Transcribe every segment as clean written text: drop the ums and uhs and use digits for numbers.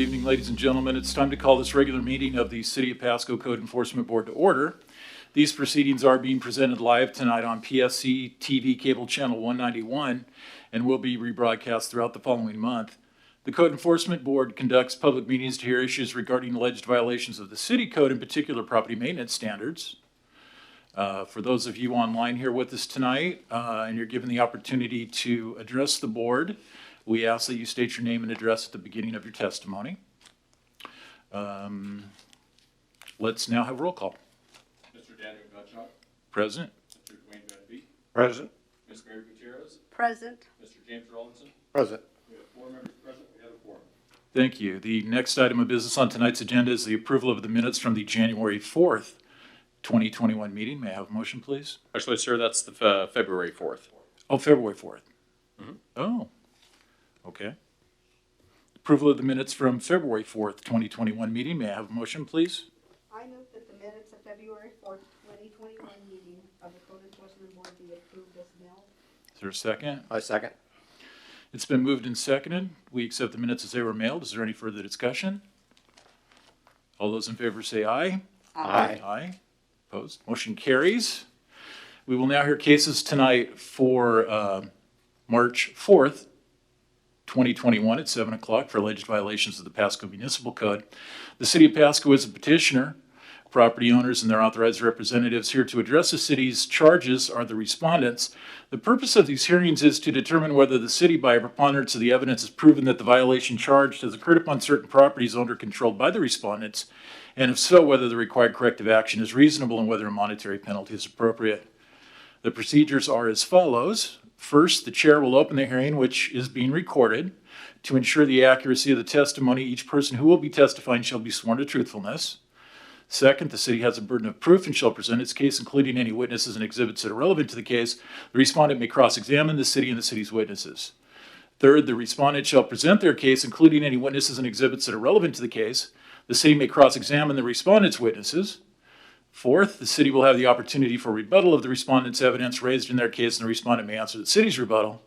evening, ladies and gentlemen. It's time to call this regular meeting of the City of Pasco Code Enforcement Board to order. These proceedings are being presented live tonight on PSC-TV cable channel 191 and will be rebroadcast throughout the following month. The Code Enforcement Board conducts public meetings to hear issues regarding alleged violations of the city code, in particular property maintenance standards. For those of you online here with us tonight, and you're given the opportunity to address the board, we ask that you state your name and address at the beginning of your testimony. Let's now have roll call. Mr. Daniel Gottschalk. Present. Mr. Dwayne Van Beek. Present. Ms. Mary Gutierrez. Present. Mr. James Rawlinson. Present. We have 4 members present. We have a quorum. Thank you. The next item of business on tonight's agenda is the approval of the minutes from the January 4th, 2021 meeting. May I have a motion, please? Actually, sir, that's the February 4th. Oh, February 4th. Mm-hmm. Oh, okay. Approval of the minutes from February 4th, 2021 meeting. May I have a motion, please? I move that the minutes of February 4th, 2021 meeting of the Code Enforcement Board be approved as mailed. Is there a second? I second. It's been moved and seconded. We accept the minutes as they were mailed. Is there any further discussion? All those in favor say aye. Aye. Aye. Opposed? Motion carries. We will now hear cases tonight for March 4th, 2021 at 7 o'clock for alleged violations of the Pasco Municipal Code. The City of Pasco is a petitioner. Property owners and their authorized representatives here to address the city's charges are the respondents. The purpose of these hearings is to determine whether the city, by a preponderance of the evidence, has proven that the violation charged has occurred upon certain properties owned or controlled by the respondents, and if so, whether the required corrective action is reasonable and whether a monetary penalty is appropriate. The procedures are as follows. First, the chair will open the hearing, which is being recorded. To ensure the accuracy of the testimony, each person who will be testifying shall be sworn to truthfulness. Second, the city has a burden of proof and shall present its case, including any witnesses and exhibits that are relevant to the case. The respondent may cross-examine the city and the city's witnesses. Third, the respondent shall present their case, including any witnesses and exhibits that are relevant to the case. The city may cross-examine the respondent's witnesses. Fourth, the city will have the opportunity for rebuttal of the respondent's evidence raised in their case, and the respondent may answer the city's rebuttal.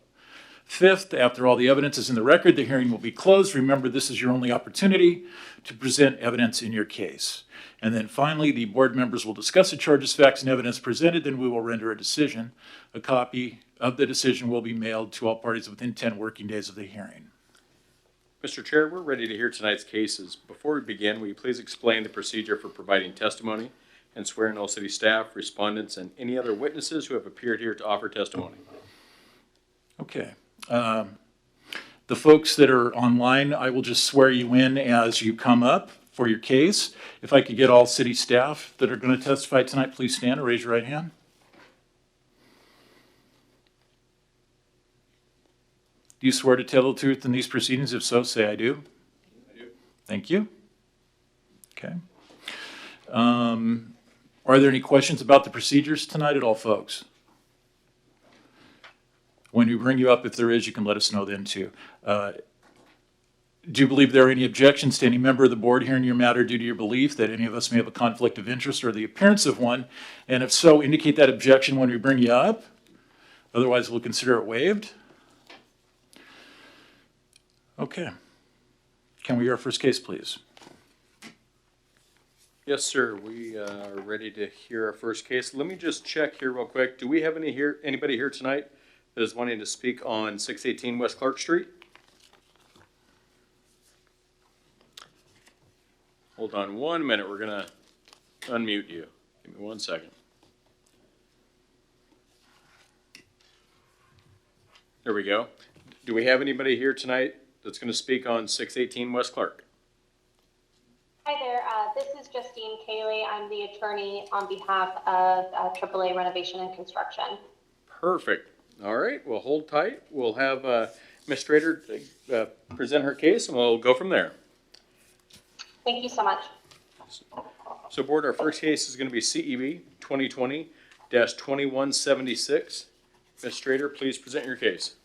Fifth, after all the evidence is in the record, the hearing will be closed. Remember, this is your only opportunity to present evidence in your case. And then finally, the board members will discuss the charges, facts, and evidence presented, then we will render a decision. A copy of the decision will be mailed to all parties within 10 working days of the hearing. Mr. Chair, we're ready to hear tonight's cases. Before we begin, will you please explain the procedure for providing testimony and swearing all city staff, respondents, and any other witnesses who have appeared here to offer testimony? Okay. The folks that are online, I will just swear you in as you come up for your case. If I could get all city staff that are going to testify tonight, please stand and raise your right hand. Do you swear to tell the truth in these proceedings? If so, say I do. I do. Thank you. Okay. Are there any questions about the procedures tonight at all, folks? When we bring you up, if there is, you can let us know then too. Do you believe there are any objections to any member of the board hearing your matter due to your belief that any of us may have a conflict of interest or the appearance of one? And if so, indicate that objection when we bring you up. Otherwise, we'll consider it waived. Okay. Can we hear our first case, please? Yes, sir. We are ready to hear our first case. Let me just check here real quick. Do we have anybody here tonight that is wanting to speak on 618 West Clark Street? Hold on 1 minute. We're going to unmute you. Give me 1 second. There we go. Do we have anybody here tonight that's going to speak on 618 West Clark? Hi there. This is Justine Cayley. I'm the attorney on behalf of AAA Renovation and Construction. Perfect. All right. Well, hold tight. We'll have Ms. Strader present her case, and we'll go from there. Thank you so much. So, board, our first case is going to be CEB 2020-2176. Ms. Strader, please present your case.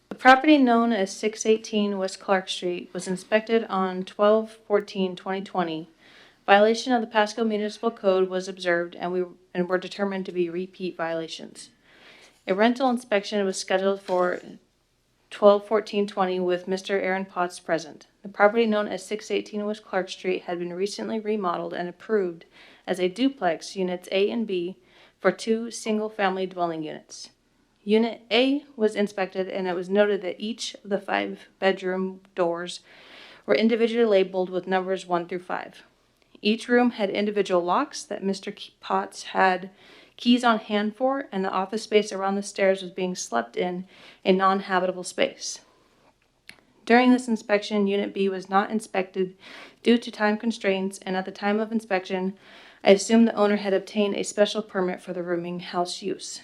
The property known as 618 West Clark Street was inspected on 12/14/2020. Violation of the Pasco Municipal Code was observed and were determined to be repeat violations. A rental inspection was scheduled for 12/14/20 with Mr. Aaron Potts present. The property known as 618 West Clark Street had been recently remodeled and approved as a duplex, units A and B, for 2 single-family dwelling units. Unit A was inspected, and it was noted that each of the 5-bedroom doors were individually labeled with numbers 1 through 5. Each room had individual locks that Mr. Potts had keys on hand for, and the office space around the stairs was being slept in a non-habitable space. During this inspection, Unit B was not inspected due to time constraints, and at the time of inspection, I assumed the owner had obtained a special permit for the rooming house use.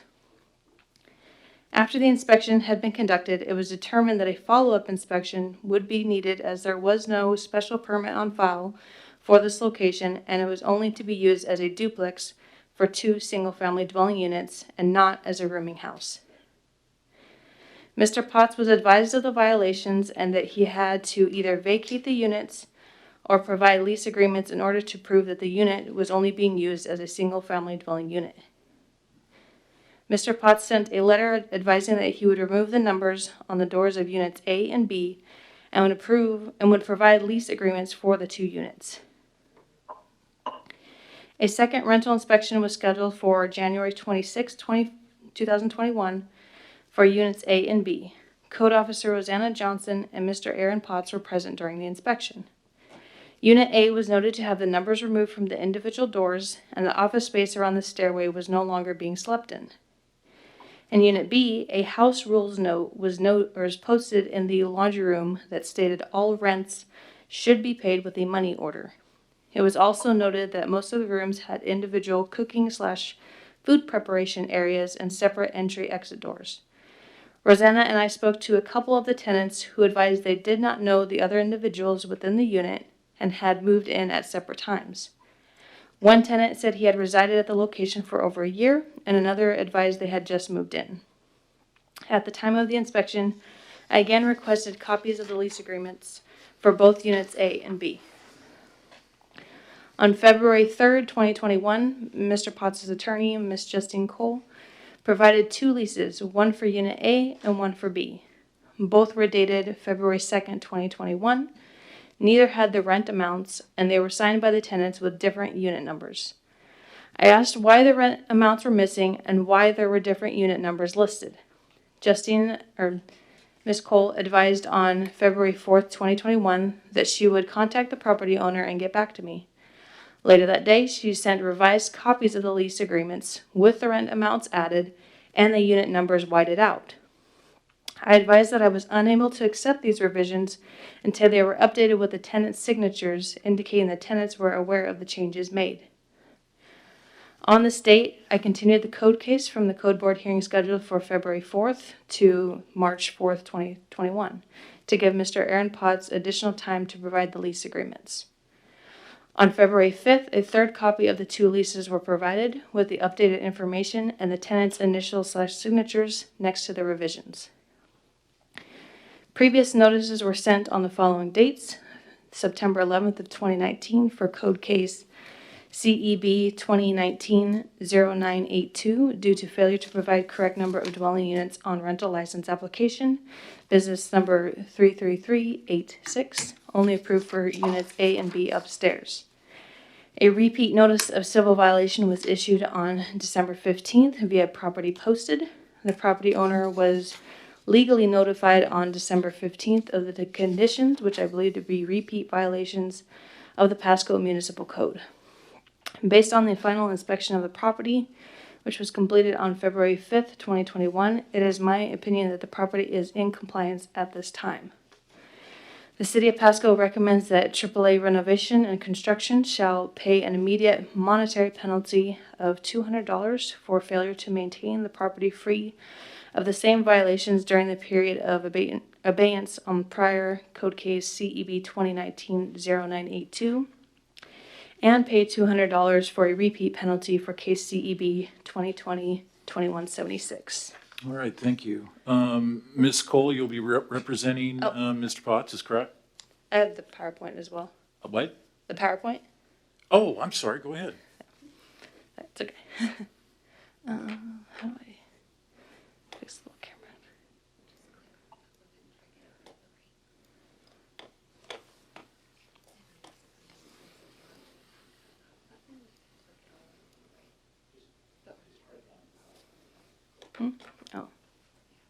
After the inspection had been conducted, it was determined that a follow-up inspection would be needed as there was no special permit on file for this location, and it was only to be used as a duplex for 2 single-family dwelling units and not as a rooming house. Mr. Potts was advised of the violations and that he had to either vacate the units or provide lease agreements in order to prove that the unit was only being used as a single-family dwelling unit. Mr. Potts sent a letter advising that he would remove the numbers on the doors of units A and B and would provide lease agreements for the 2 units. A second rental inspection was scheduled for January 26, 2021 for units A and B. Code Officer Rosanna Johnson and Mr. Aaron Potts were present during the inspection. Unit A was noted to have the numbers removed from the individual doors, and the office space around the stairway was no longer being slept in. In Unit B, a house rules note was posted in the laundry room that stated all rents should be paid with a money order. It was also noted that most of the rooms had individual cooking/food preparation areas and separate entry/exit doors. Rosanna and I spoke to a couple of the tenants who advised they did not know the other individuals within the unit and had moved in at separate times. One tenant said he had resided at the location for over a year, and another advised they had just moved in. At the time of the inspection, I again requested copies of the lease agreements for both units A and B. On February 3rd, 2021, Mr. Potts' attorney, Ms. Justine Cole, provided 2 leases, one for Unit A and one for B. Both were dated February 2nd, 2021. Neither had the rent amounts, and they were signed by the tenants with different unit numbers. I asked why the rent amounts were missing and why there were different unit numbers listed. Ms. Cole advised on February 4th, 2021 that she would contact the property owner and get back to me. Later that day, she sent revised copies of the lease agreements with the rent amounts added and the unit numbers whited out. I advised that I was unable to accept these revisions until they were updated with the tenants' signatures, indicating the tenants were aware of the changes made. On this date, I continued the code case from the Code Board hearing scheduled for February 4th to March 4th, 2021, to give Mr. Aaron Potts additional time to provide the lease agreements. On February 5th, a third copy of the 2 leases were provided with the updated information and the tenants' initials/signatures next to the revisions. Previous notices were sent on the following dates: September 11th of 2019 for code case CEB 2019-0982 due to failure to provide correct number of dwelling units on rental license application, business number 33386, only approved for units A and B upstairs. A repeat notice of civil violation was issued on December 15th via property posted. The property owner was legally notified on December 15th of the conditions, which I believe to be repeat violations of the Pasco Municipal Code. Based on the final inspection of the property, which was completed on February 5th, 2021, it is my opinion that the property is in compliance at this time. The City of Pasco recommends that AAA Renovation and Construction shall pay an immediate monetary penalty of $200 for failure to maintain the property free of the same violations during the period of abeyance on prior code case CEB 2019-0982, and pay $200 for a repeat penalty for case CEB 2020-2176. All right, thank you. Ms. Cole, you'll be representing Mr. Potts, is correct? I have the PowerPoint as well. What? The PowerPoint? Oh, I'm sorry, go ahead. That's okay. How do I fix the little camera? Oh,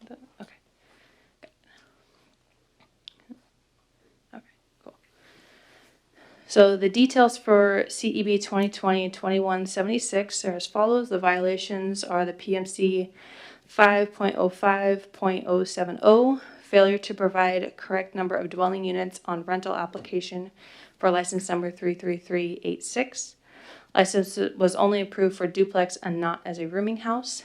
okay. Okay, cool. So the details for CEB 2020-2176 are as follows. The violations are the PMC 5.05.070, failure to provide a correct number of dwelling units on rental application for license number 33386. License was only approved for duplex and not as a rooming house.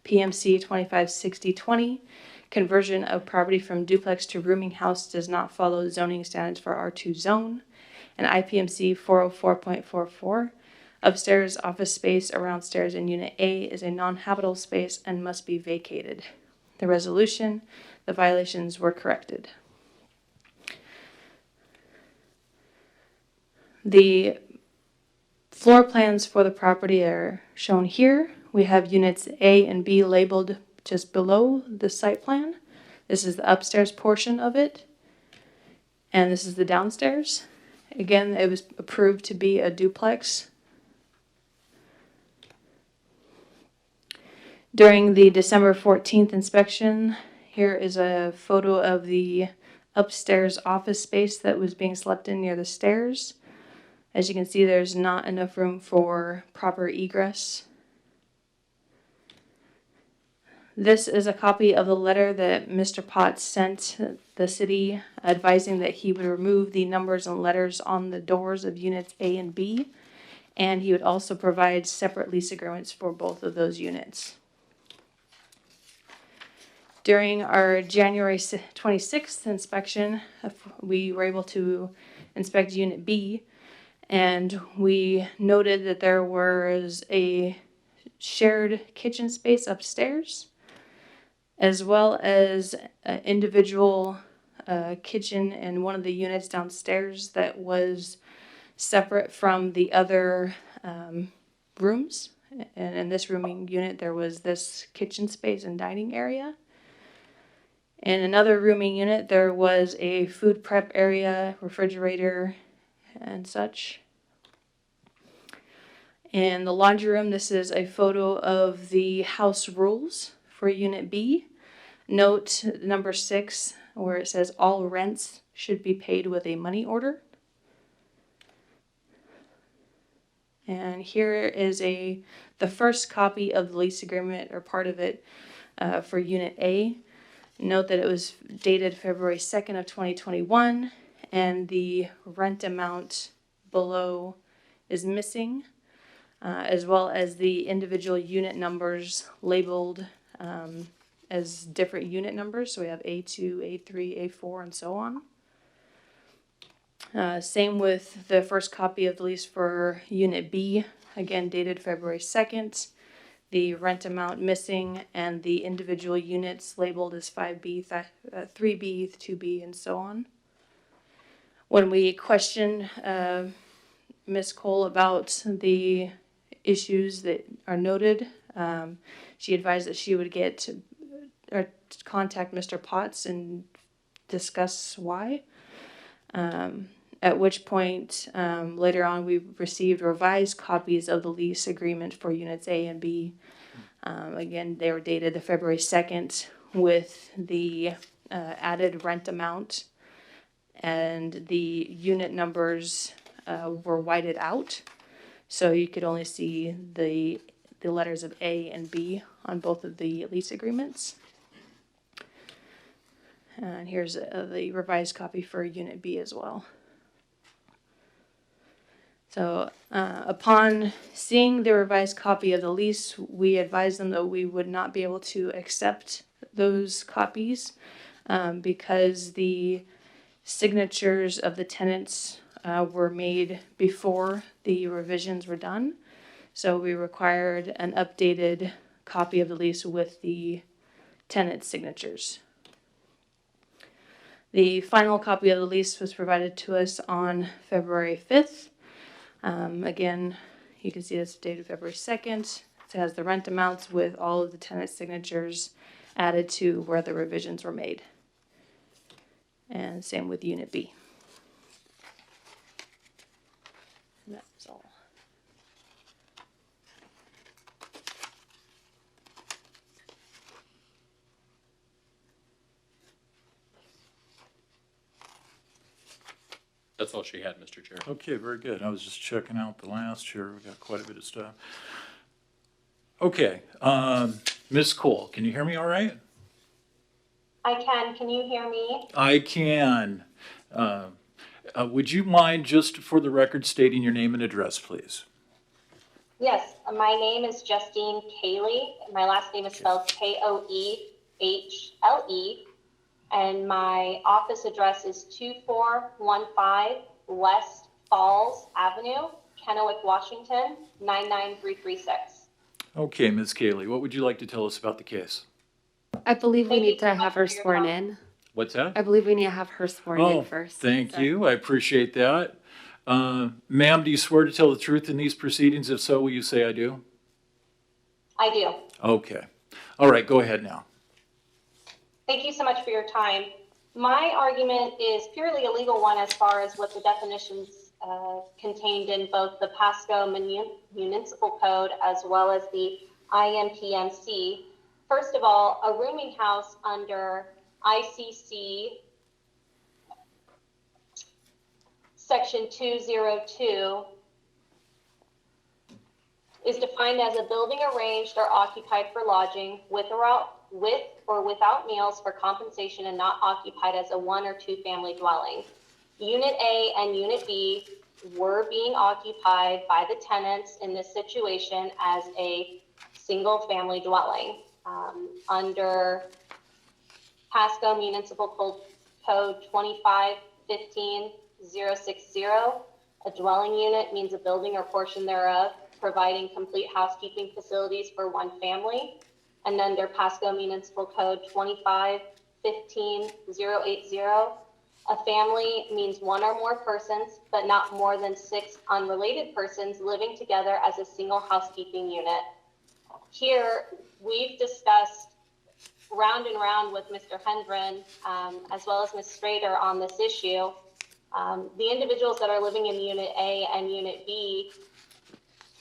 PMC 256020, conversion of property from duplex to rooming house does not follow zoning standards for R2 zone. And IPMC 404.44, upstairs office space around stairs in Unit A is a non-habitable space and must be vacated. The resolution, the violations were corrected. The floor plans for the property are shown here. We have units A and B labeled just below the site plan. This is the upstairs portion of it, and this is the downstairs. Again, it was approved to be a duplex. During the December 14th inspection, here is a photo of the upstairs office space that was being slept in near the stairs. As you can see, there's not enough room for proper egress. This is a copy of the letter that Mr. Potts sent the city advising that he would remove the numbers and letters on the doors of units A and B, and he would also provide separate lease agreements for both of those units. During our January 26th inspection, we were able to inspect Unit B, and we noted that there was a shared kitchen space upstairs, as well as an individual kitchen in one of the units downstairs that was separate from the other rooms. And in this rooming unit, there was this kitchen space and dining area. In another rooming unit, there was a food prep area, refrigerator, and such. In the laundry room, this is a photo of the house rules for Unit B. Note number 6, where it says all rents should be paid with a money order. And here is the first copy of the lease agreement, or part of it, for Unit A. Note that it was dated February 2nd of 2021, and the rent amount below is missing, as well as the individual unit numbers labeled as different unit numbers. So we have A2, A3, A4, and so on. Same with the first copy of the lease for Unit B, again dated February 2nd. The rent amount missing, and the individual units labeled as 5B, 3B, 2B, and so on. When we questioned Ms. Cole about the issues that are noted, she advised that she would contact Mr. Potts and discuss why. At which point, later on, we received revised copies of the lease agreement for units A and B. Again, they were dated the February 2nd with the added rent amount, and the unit numbers were whited out. So you could only see the letters of A and B on both of the lease agreements. And here's the revised copy for Unit B as well. So upon seeing the revised copy of the lease, we advised them that we would not be able to accept those copies because the signatures of the tenants were made before the revisions were done. So we required an updated copy of the lease with the tenant signatures. The final copy of the lease was provided to us on February 5th. Again, you can see it's dated February 2nd. It has the rent amounts with all of the tenant signatures added to where the revisions were made. And same with Unit B. And that's all. That's all she had, Mr. Chair. Okay, very good. I was just checking out the last here. We got quite a bit of stuff. Okay, Ms. Cole, can you hear me all right? I can. Can you hear me? I can. Would you mind, just for the record, stating your name and address, please? Yes, my name is Justine Cayley. My last name is spelled Koehle, and my office address is 2415 West Falls Avenue, Kennewick, Washington, 99336. Okay, Ms. Cayley, what would you like to tell us about the case? I believe we Thank you need so to much have her for your sworn time. in. What's that? I believe we need to have her sworn in first. Thank So- you. I appreciate that. Ma'am, do you swear to tell the truth in these proceedings? If so, will you say I do? I do. Okay. All right, go ahead now. Thank you so much for your time. My argument is purely a legal one as far as what the definitions contained in both the Pasco Municipal Code as well as the IMPMC. First of all, a rooming house under ICC Section 202 is defined as a building arranged or occupied for lodging with or without meals for compensation and not occupied as a one or two family dwelling. Unit A and Unit B were being occupied by the tenants in this situation as a single family dwelling. Under Pasco Municipal Code 2515060, a dwelling unit means a building or portion thereof providing complete housekeeping facilities for one family. And under Pasco Municipal Code 2515080, a family means one or more persons, but not more than 6 unrelated persons living together as a single housekeeping unit. Here, we've discussed round and round with Mr. Hendren, as well as Ms. Strader on this issue. The individuals that are living in Unit A and Unit B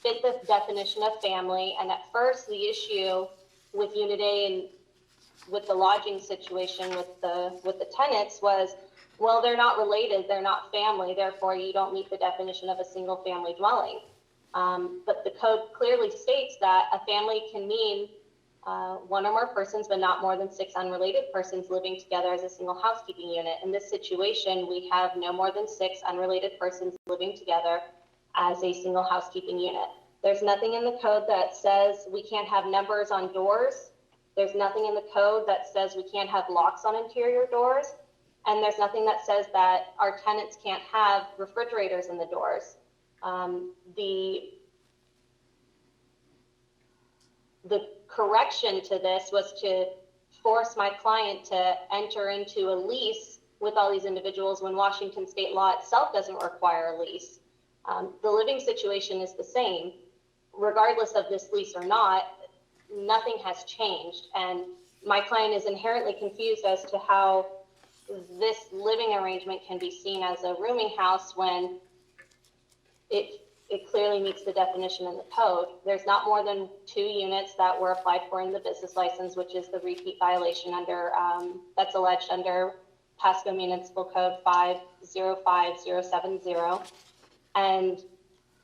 fit the definition of family, and at first the issue with Unit A and with the lodging situation with the tenants was, well, they're not related, they're not family, therefore you don't meet the definition of a single family dwelling. But the code clearly states that a family can mean one or more persons, but not more than 6 unrelated persons living together as a single housekeeping unit. In this situation, we have no more than 6 unrelated persons living together as a single housekeeping unit. There's nothing in the code that says we can't have numbers on doors. There's nothing in the code that says we can't have locks on interior doors. And there's nothing that says that our tenants can't have refrigerators in the doors. The correction to this was to force my client to enter into a lease with all these individuals when Washington state law itself doesn't require a lease. The living situation is the same. Regardless of this lease or not, nothing has changed. And my client is inherently confused as to how this living arrangement can be seen as a rooming house when it clearly meets the definition in the code. There's not more than 2 units that were applied for in the business license, which is the repeat violation under that's alleged under Pasco Municipal Code 505070. And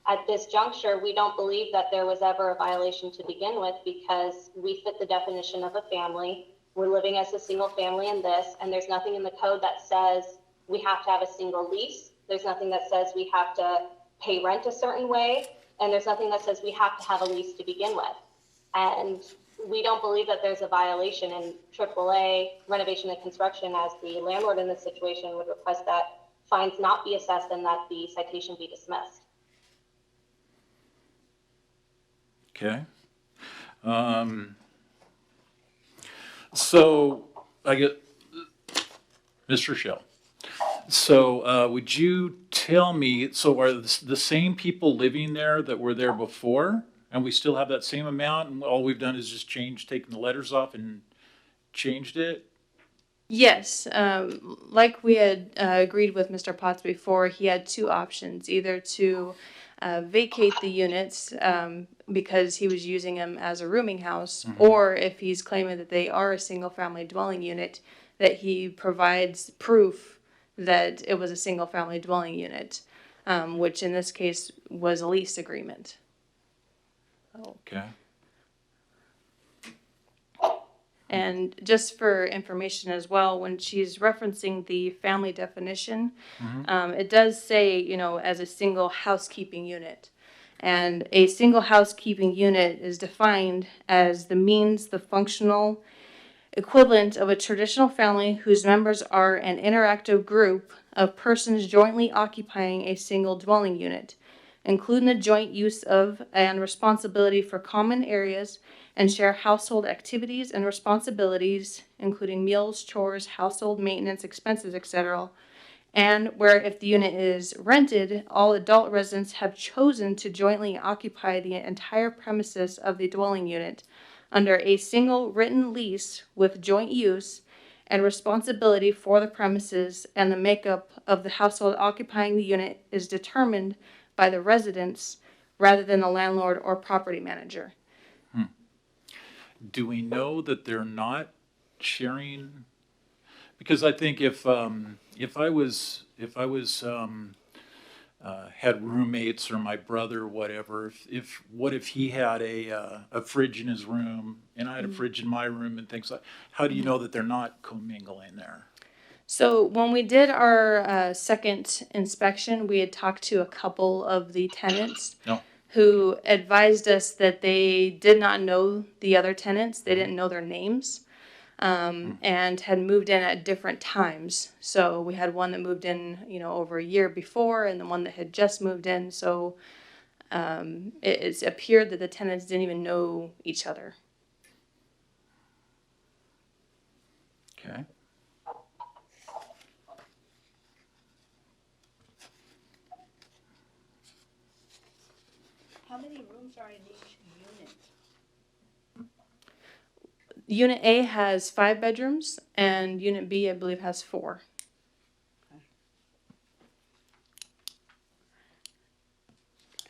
at this juncture, we don't believe that there was ever a violation to begin with because we fit the definition of a family. We're living as a single family in this, and there's nothing in the code that says we have to have a single lease. There's nothing that says we have to pay rent a certain way, and there's nothing that says we have to have a lease to begin with. And we don't believe that there's a violation, and AAA Renovation and Construction, as the landlord in this situation, would request that fines not be assessed and that the citation be dismissed. Okay. So I get, Mr. Shell. So would you tell me, so are the same people living there that were there before? And we still have that same amount, and all we've done is just taken the letters off and changed it? Yes, like we had agreed with Mr. Potts before, he had 2 options, either to vacate the units because he was using them as a rooming house, or if he's claiming that they are a single-family dwelling unit, that he provides proof that it was a single-family dwelling unit, which in this case was a lease agreement. Okay. And just for information as well, when she's referencing the family definition, it does say, as a single housekeeping unit. And a single housekeeping unit is defined as the functional equivalent of a traditional family whose members are an interactive group of persons jointly occupying a single dwelling unit, including the joint use of and responsibility for common areas and share household activities and responsibilities, including meals, chores, household maintenance, expenses, etc. And where if the unit is rented, all adult residents have chosen to jointly occupy the entire premises of the dwelling unit under a single written lease with joint use and responsibility for the premises, and the makeup of the household occupying the unit is determined by the residents rather than the landlord or property manager. Do we know that they're not sharing? Because I think if I was had roommates or my brother or whatever, what if he had a fridge in his room and I had a fridge in my room and things like, how do you know that they're not commingling there? So when we did our second inspection, we had talked to a couple of the tenants who advised us that they did not know the other tenants. They didn't know their names. And had moved in at different times. So we had one that moved in, over a year before, and the one that had just moved in. So it appeared that the tenants didn't even know each other. Okay. How many rooms are in each unit? Unit A has 5 bedrooms, and Unit B, I believe, has 4.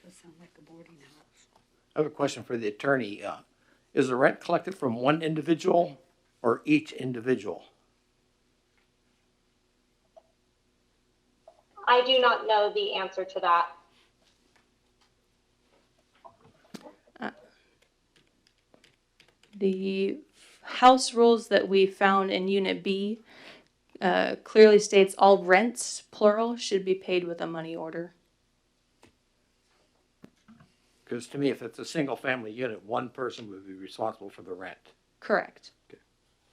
Does sound like a boarding house. I have a question for the attorney. Is the rent collected from one individual or each individual? I do not know the answer to that. The house rules that we found in Unit B clearly states all rents, plural, should be paid with a money order. Because to me, if it's a single-family unit, one person would be responsible for the rent. Correct.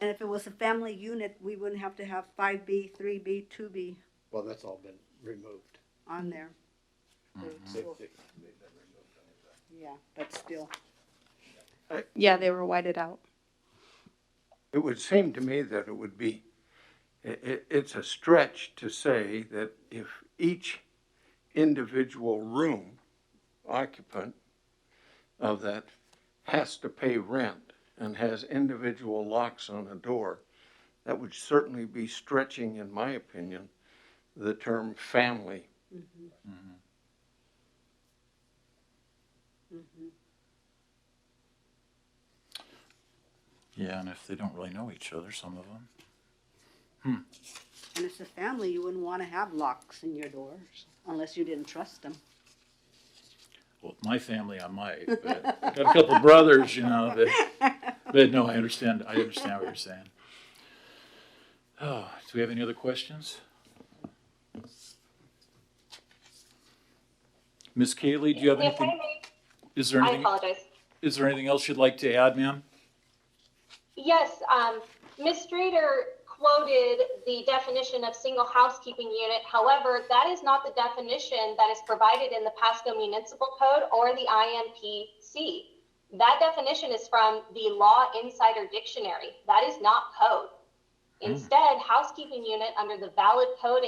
And if it was a family unit, we wouldn't have to have 5B, 3B, 2B Well, that's all been removed. on there. Yeah, but still. Yeah, they were whited out. It would seem to me that it would be, it's a stretch to say that if each individual room occupant of that has to pay rent and has individual locks on a door, that would certainly be stretching, in my opinion, the term family. Mm-hmm. Mm-hmm. Yeah, and if they don't really know each other, some of them. And as a family, you wouldn't want to have locks in your doors unless you didn't trust them. Well, my family, I might, but I got a couple of brothers, but no, I understand what you're saying. Oh, do we have any other questions? Ms. Kaylee, do you have If I anything? may, Is there I anything? apologize. Is there anything else you'd like to add, ma'am? Yes, Ms. Strader quoted the definition of single housekeeping unit. However, that is not the definition that is provided in the Pasco Municipal Code or the IMPC. That definition is from the Law Insider Dictionary. That is not code. Instead, housekeeping unit under the valid code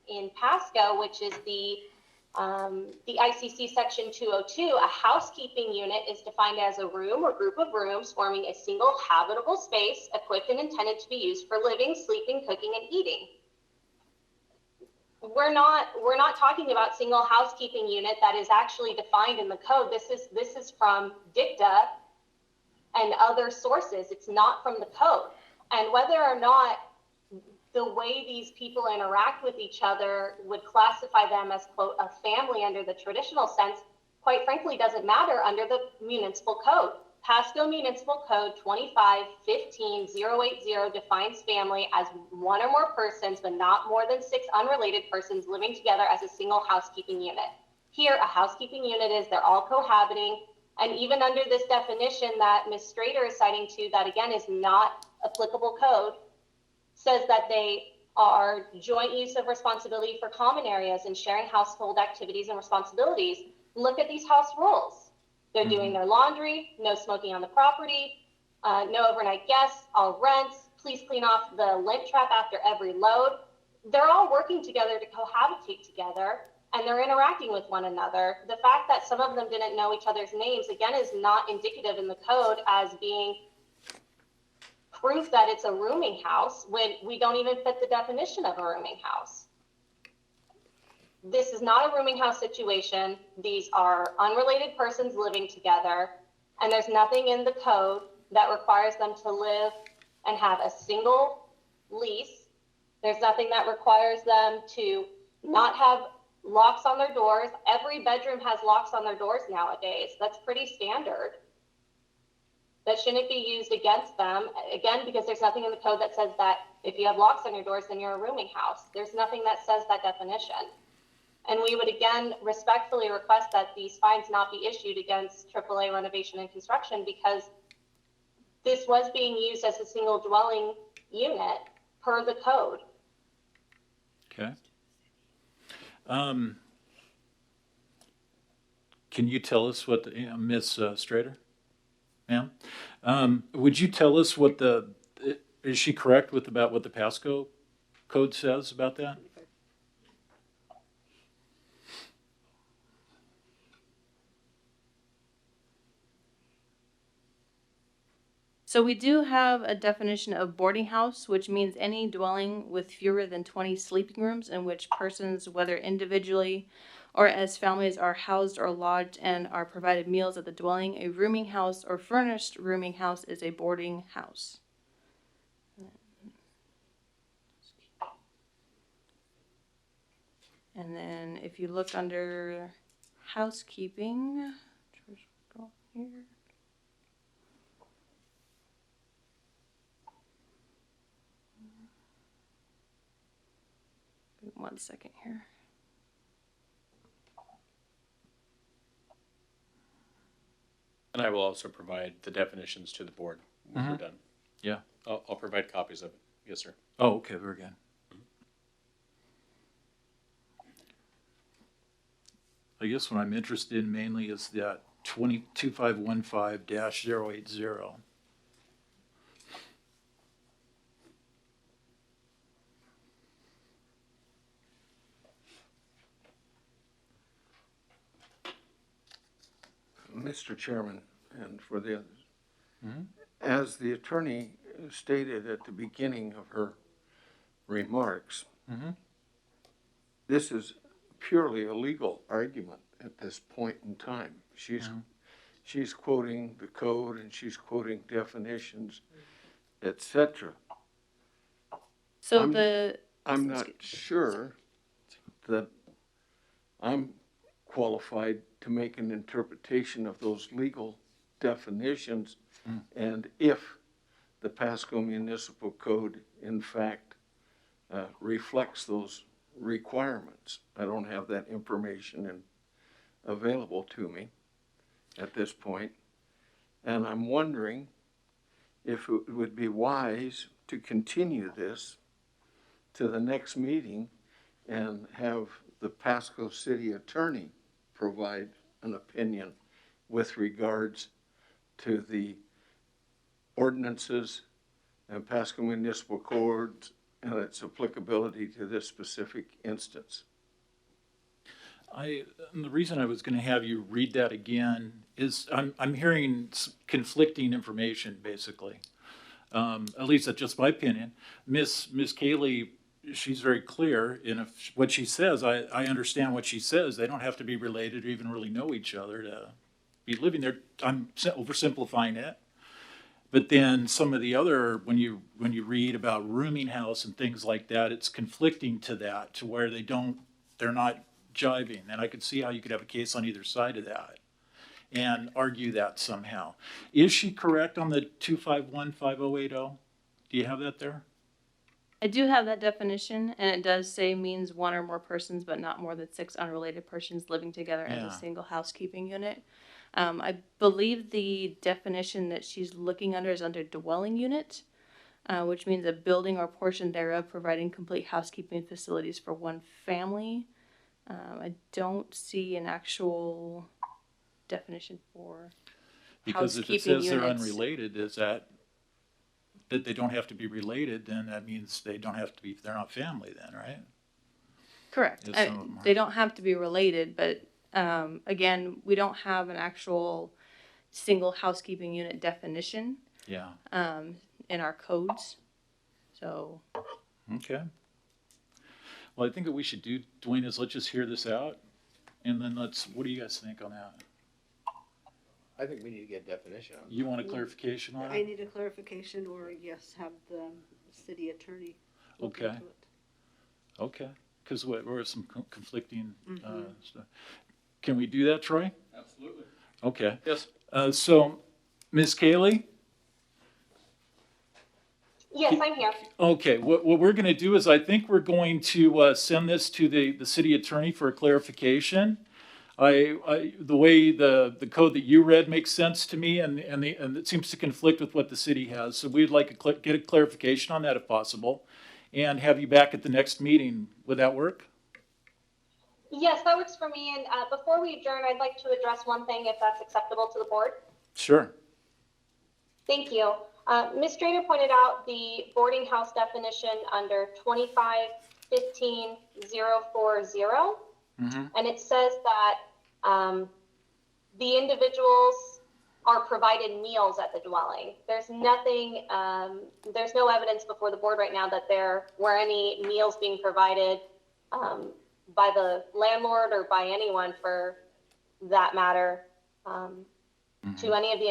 in Pasco, which is the ICC section 202, a housekeeping unit is defined as a room or group of rooms forming a single habitable space equipped and intended to be used for living, sleeping, cooking, and eating. We're not talking about single housekeeping unit that is actually defined in the code. This is from dicta and other sources. It's not from the code. And whether or not the way these people interact with each other would classify them as, quote, a family under the traditional sense, quite frankly, doesn't matter under the municipal code. Pasco Municipal Code 2515080 defines family as one or more persons, but not more than 6 unrelated persons living together as a single housekeeping unit. Here, a housekeeping unit is they're all cohabiting, and even under this definition that Ms. Strader is citing to, that again is not applicable code, says that they are joint use of responsibility for common areas and sharing household activities and responsibilities. Look at these house rules. They're doing their laundry, no smoking on the property, no overnight guests, all rents, please clean off the lint trap after every load. They're all working together to cohabitate together, and they're interacting with one another. The fact that some of them didn't know each other's names, again, is not indicative in the code as being proof that it's a rooming house when we don't even fit the definition of a rooming house. This is not a rooming house situation. These are unrelated persons living together, and there's nothing in the code that requires them to live and have a single lease. There's nothing that requires them to not have locks on their doors. Every bedroom has locks on their doors nowadays. That's pretty standard. That shouldn't be used against them, again, because there's nothing in the code that says that if you have locks on your doors, then you're a rooming house. There's nothing that says that definition. And we would again respectfully request that these fines not be issued against AAA Renovation and Construction, because this was being used as a single dwelling unit per the code. Okay. Can you tell us what, Ms. Strader, ma'am? Would you tell us what is she correct about what the Pasco code says about that? So we do have a definition of boarding house, which means any dwelling with fewer than 20 sleeping rooms in which persons, whether individually or as families, are housed or lodged and are provided meals at the dwelling. A rooming house or furnished rooming house is a boarding house. And then if you look under housekeeping, go here. One second here. And I will also provide the definitions to the board when we're done. Yeah. I'll provide copies of it. Yes, sir. Oh, okay, very good. I guess what I'm interested in mainly is that 2515-080. Mr. Chairman, and for the others, as the attorney stated at the beginning of her remarks, this is purely a legal argument at this point in time. She's quoting the code and she's quoting definitions, etc. So I'm not sure that I'm qualified to make an interpretation of those legal definitions, and if the Pasco Municipal Code in fact reflects those requirements. I don't have that information available to me at this point, and I'm wondering if it would be wise to continue this to the next meeting and have the Pasco City Attorney provide an opinion with regards to the ordinances and Pasco Municipal Code and its applicability to this specific instance. And the reason I was going to have you read that again is I'm hearing conflicting information, basically. At least that's just my opinion. Miss Kaylee, she's very clear in what she says. I understand what she says. They don't have to be related or even really know each other to be living there. I'm oversimplifying it. But then some of the other, when you read about rooming house and things like that, it's conflicting to that, to where they're not jiving. And I could see how you could have a case on either side of that and argue that somehow. Is she correct on the 2515080? Do you have that there? I do have that definition, and it does say means one or more persons, but not more than 6 unrelated persons living together as Yeah. a single housekeeping unit. I believe the definition that she's looking under is under dwelling unit, which means a building or portion thereof providing complete housekeeping facilities for one family. I don't see an actual definition for Because if it housekeeping says they're units. unrelated, is that they don't have to be related, then that means they're not family then, right? Correct. If some of them are. They don't have to be related, but again, we don't have an actual single housekeeping unit definition Yeah, in our codes. So, okay. Well, I think what we should do, Dwayne, is let's just hear this out, and then what do you guys think on that? I think we need to get a definition on it. You want a clarification on I it? need a clarification, or yes, have the city attorney look Okay. into it. Okay, because we're some conflicting stuff. Can we do that, Troy? Absolutely. Okay. Yes. So, Ms. Kaylee? Yes, I'm here. Okay, what we're going to do is I think we're going to send this to the city attorney for a clarification. The way the code that you read makes sense to me, and it seems to conflict with what the city has. So we'd like to get a clarification on that if possible, and have you back at the next meeting. Would that work? Yes, that works for me. And before we adjourn, I'd like to address one thing, if that's acceptable to the board. Sure. Thank you. Ms. Strader pointed out the boarding house definition under 2515-040. And it says that the individuals are provided meals at the dwelling. There's nothing, there's no evidence before the board right now that there were any meals being provided by the landlord or by anyone for that matter to any of the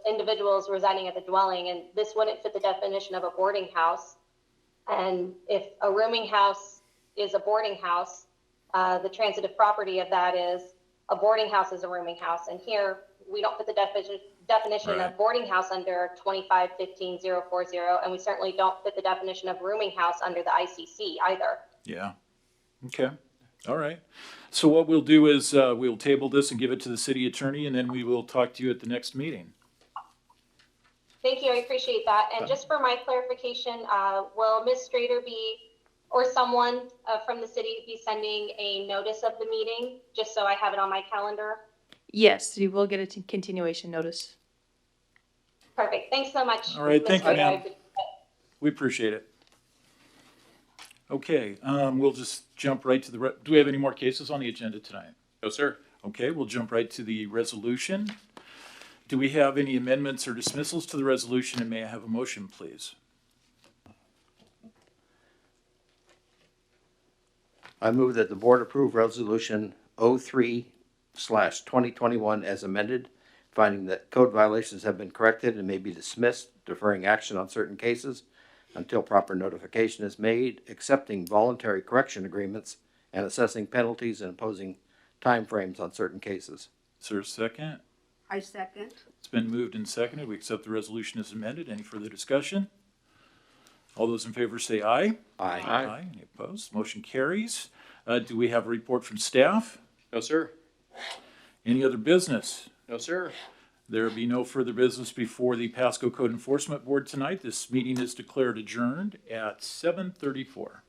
individuals residing at the dwelling. And this wouldn't fit the definition of a boarding house. And if a rooming house is a boarding house, the transitive property of that is a boarding house is a rooming house. And here we don't fit the definition Right. of boarding house under 2515-040, and we certainly don't fit the definition of rooming house under the ICC either. Yeah. Okay. All right. So what we'll do is we'll table this and give it to the city attorney, and then we will talk to you at the next meeting. Thank you, I appreciate that. And just for my clarification, will Ms. Strader be, or someone from the city be sending a notice of the meeting, just so I have it on my calendar? yes, you will get a continuation notice. Perfect, thanks so much. All right, Ms. thank you, Strader. ma'am. We appreciate it. Okay, we'll just jump right to do we have any more cases on the agenda tonight? No, sir. Okay, we'll jump right to the resolution. Do we have any amendments or dismissals to the resolution, and may I have a motion, please? I move that the board approve resolution 03/2021 as amended, finding that code violations have been corrected and may be dismissed, deferring action on certain cases until proper notification is made, accepting voluntary correction agreements, and assessing penalties and imposing timeframes on certain cases. Is there a second? I second. It's been moved and seconded. We accept the resolution as amended. Any further discussion? All those in favor say aye. Aye. Aye. Any opposed? Motion carries. Do we have a report from staff? No, sir. Any other business? No, sir. There will be no further business before the Pasco Code Enforcement Board tonight. This meeting is declared adjourned at 7:34.